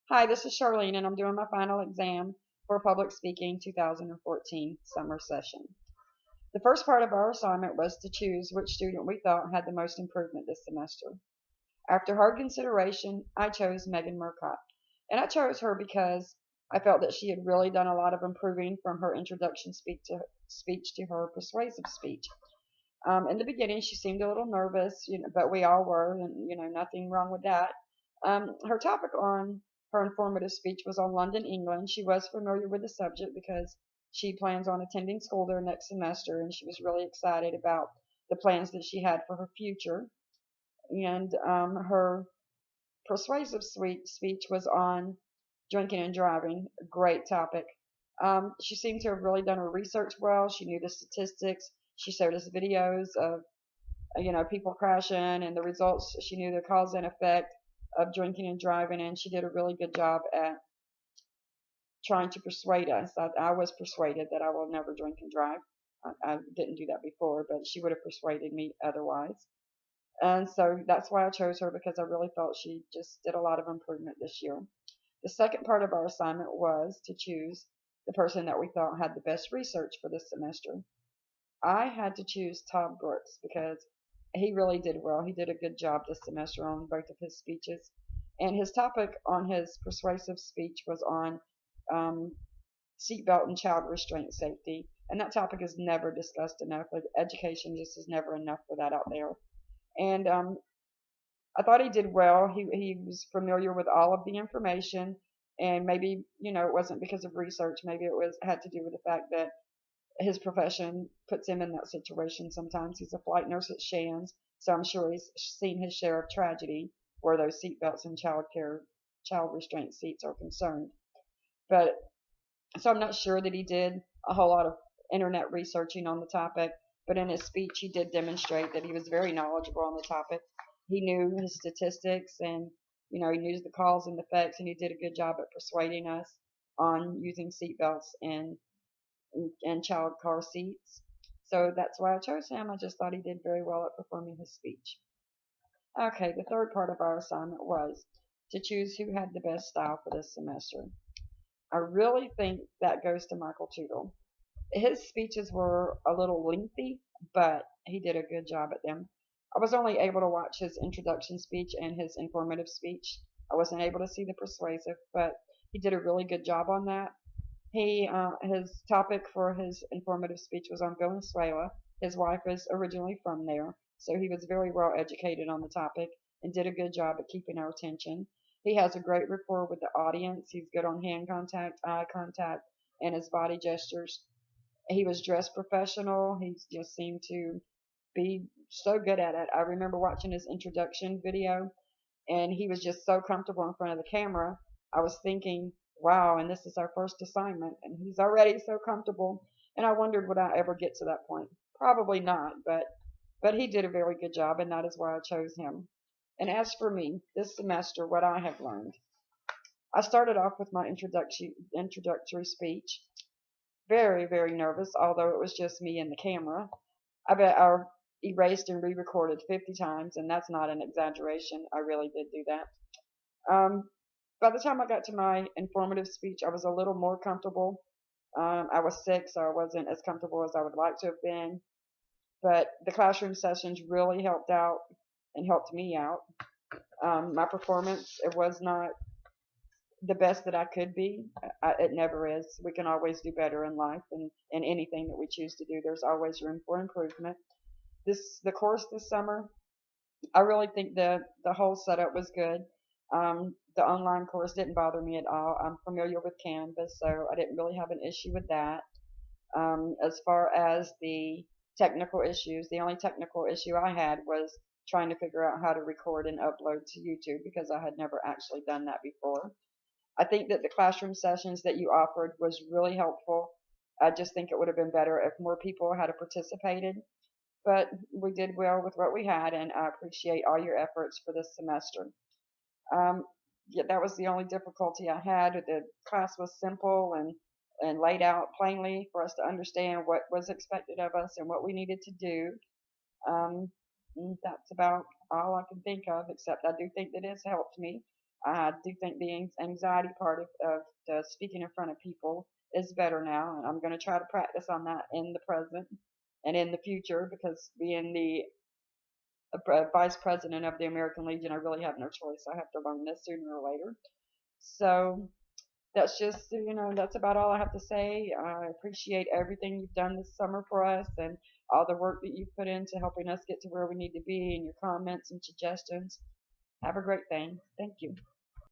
Hi, this is Charlene, and I'm doing my final exam for Public Speaking 2014 summer session. The first part of our assignment was to choose which student we thought had the most improvement this semester. After hard consideration, I chose Megan Murcott. And I chose her because I felt that she had really done a lot of improving from her introduction speech to her persuasive speech. In the beginning, she seemed a little nervous, but we all were, and nothing wrong with that. Her topic on her informative speech was on London, England. She was familiar with the subject because she plans on attending school there next semester, and she was really excited about the plans that she had for her future. And her persuasive speech was on drinking and driving. A great topic. She seemed to have really done her research well. She knew the statistics. She showed us videos of people crashing and the results. She knew the cause and effect of drinking and driving, and she did a really good job at trying to persuade us. I was persuaded that I will never drink and drive. I didn't do that before, but she would have persuaded me otherwise. And so that's why I chose her, because I really felt she just did a lot of improvement this year. The second part of our assignment was to choose the person that we thought had the best research for this semester. I had to choose Tom Brooks because he really did well. He did a good job this semester on both of his speeches. And his topic on his persuasive speech was on um, seatbelt and child restraint safety. And that topic is never discussed enough. Like, education just is never enough for that out there. And I thought he did well. He was familiar with all of the information, and maybe it wasn't because of research. Maybe it was had to do with the fact that his profession puts him in that situation sometimes. He's a flight nurse at Shands, so I'm sure he's seen his share of tragedy where those seatbelts and child restraint seats are concerned. But so I'm not sure that he did a whole lot of internet researching on the topic, but in his speech he did demonstrate that he was very knowledgeable on the topic. He knew his statistics, and he knew the cause and effects, and he did a good job at persuading us on using seatbelts and child car seats. So that's why I chose him. I just thought he did very well at performing his speech. Okay, the third part of our assignment was to choose who had the best style for this semester. I really think that goes to Michael Tootle. His speeches were a little lengthy, but he did a good job at them. I was only able to watch his introduction speech and his informative speech. I wasn't able to see the persuasive, but he did a really good job on that. His topic for his informative speech was on Venezuela. His wife is originally from there, so he was very well educated on the topic and did a good job at keeping our attention. He has a great rapport with the audience. He's good on hand contact, eye contact, and his body gestures. He was dressed professional. He just seemed to be so good at it. I remember watching his introduction video, and he was just so comfortable in front of the camera. I was thinking, wow, and this is our first assignment, and he's already so comfortable. And I wondered, would I ever get to that point? Probably not, but he did a very good job, and that is why I chose him. And as for me, this semester, what I have learned, I started off with my introductory speech, very, very nervous, although it was just me and the camera. I bet I erased and re-recorded 50 times, and that's not an exaggeration. I really did do that. By the time I got to my informative speech, I was a little more comfortable. I was sick, so I wasn't as comfortable as I would like to have been. But the classroom sessions really helped out and helped me out. My performance, it was not the best that I could be. It never is. We can always do better in life, and in anything that we choose to do. There's always room for improvement. The course this summer, I really think the whole setup was good. The online course didn't bother me at all. I'm familiar with Canvas, so I didn't really have an issue with that. As far as the technical issues, the only technical issue I had was trying to figure out how to record and upload to YouTube, because I had never actually done that before. I think that the classroom sessions that you offered was really helpful. I just think it would have been better if more people had participated, but we did well with what we had, and I appreciate all your efforts for this semester. Um, yeah, that was the only difficulty I had. The class was simple and laid out plainly for us to understand what was expected of us and what we needed to do. That's about all I can think of, except I do think that it's helped me. I do think the anxiety part of the speaking in front of people is better now, and I'm going to try to practice on that in the present and in the future because being the vice president of the American Legion, I really have no choice. I have to learn this sooner or later. So that's just, that's about all I have to say. I appreciate everything you've done this summer for us and all the work that you've put into helping us get to where we need to be and your comments and suggestions. Have a great day. Thank you.